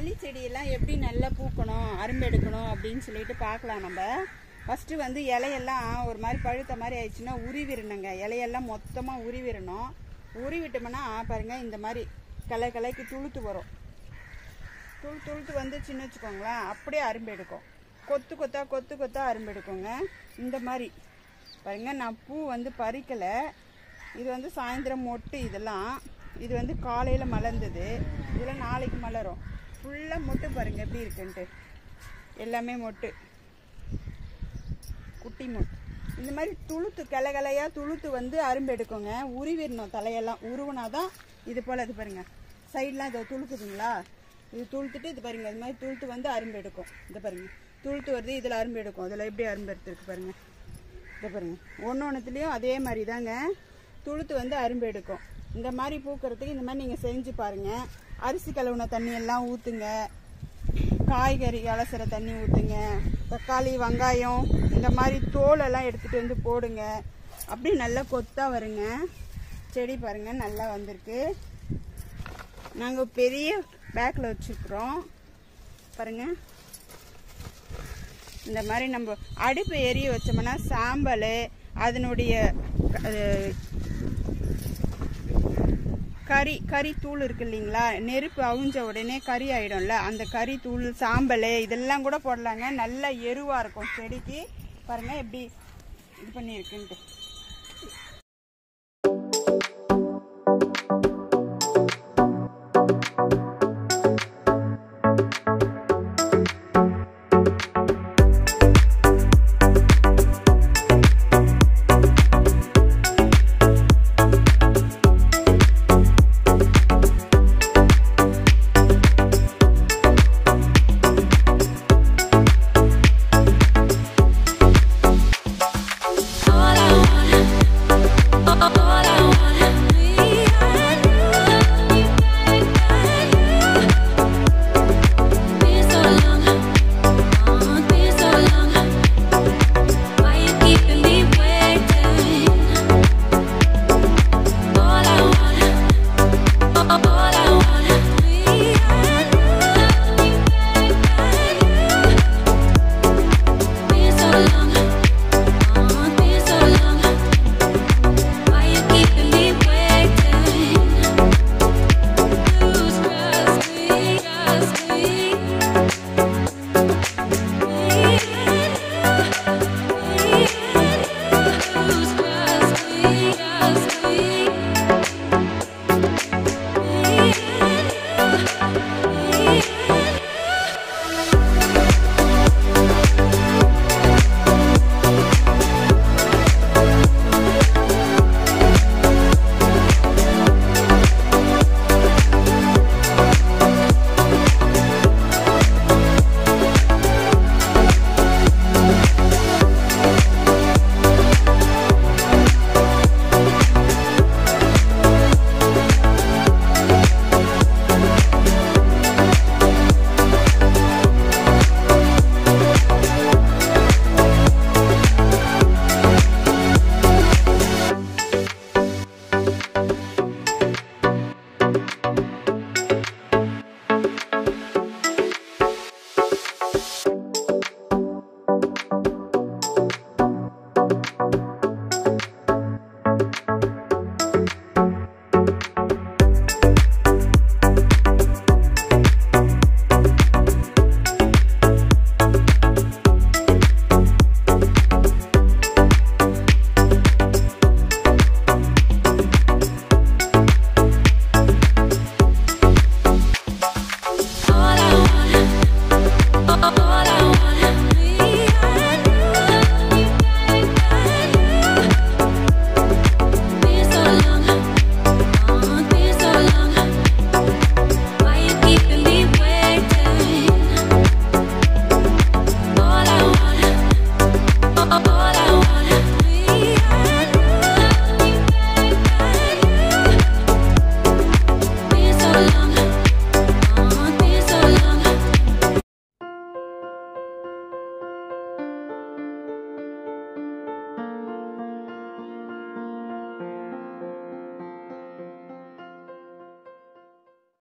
மல்லி செடியெல்லாம் எப்படி நல்லா பூக்கணும் அரும்பெடுக்கணும் அப்படின்னு சொல்லிட்டு பார்க்கலாம். நம்ம ஃபஸ்ட்டு வந்து இலையெல்லாம் ஒரு மாதிரி பழுத்த மாதிரி ஆயிடுச்சுன்னா உருவிடணுங்க. இலையெல்லாம் மொத்தமாக உருவிடணும். உருவிட்டோம்னா பாருங்கள் இந்த மாதிரி கலைக்கு துளுத்து வரும். துளுத்து வந்துச்சுன்னு வச்சுக்கோங்களேன், அப்படியே அரும்பெடுக்கும். கொத்து கொத்தா அரும்பெடுக்குங்க. இந்த மாதிரி பாருங்கள், நான் பூ வந்து பறிக்கலை. இது வந்து சாயந்தரம் மொட்டு. இதெல்லாம் இது வந்து காலையில் மலர்ந்தது. இதெல்லாம் நாளைக்கு மலரும். ஃபுல்லாக மொட்டு பாருங்கள் எப்படி இருக்குன்ட்டு. எல்லாமே மொட்டு, குட்டி மொட்டு. இந்த மாதிரி துளுத்து கிளையாக துளுத்து வந்து அரும்பு எடுக்குங்க. உருவிடணும். தலையெல்லாம் உருவினாதான் இது போல். இது பாருங்கள் சைட்லாம் இதை துளுக்குதுங்களா, இது துளுத்துட்டு இது பாருங்கள் இது மாதிரி துளுத்து வந்து அரும்பு எடுக்கும். இது பாருங்கள் துளுத்து வருது, இதில் அரும்பு எடுக்கும். இதில் எப்படி அரும்பு எடுத்துருக்கு பாருங்கள். இதை பாருங்கள் ஒன்றுத்துலேயும் அதே மாதிரி தாங்க துளுத்து வந்து அரும்பு எடுக்கும். இந்த மாதிரி பூக்கிறதுக்கு இந்த மாதிரி நீங்கள் செஞ்சு பாருங்கள். அரிசி கழுவுன தண்ணியெல்லாம் ஊற்றுங்க. காய்கறி அலசுகிற தண்ணி ஊற்றுங்க. தக்காளி வெங்காயம் இந்த மாதிரி தோலெல்லாம் எடுத்துகிட்டு வந்து போடுங்க. அப்படி நல்லா கொத்தாக வருங்க. செடி பாருங்கள் நல்லா வந்திருக்கு. நாங்கள் பெரிய பேக்கில் வச்சுருக்குறோம் பாருங்கள். இந்த மாதிரி நம்ம அடுப்பு எரிய வச்சோம்னா சாம்பல், அதனுடைய கறி தூள் இருக்கு இல்லைங்களா, நெருப்பு அவிஞ்ச உடனே கறி ஆகிடும்ல, அந்த கறி தூள் சாம்பல் இதெல்லாம் கூட போடலாங்க. நல்ல எருவாக இருக்கும் செடிக்கு. பாருங்கள் எப்படி இது பண்ணியிருக்குன்ட்டு.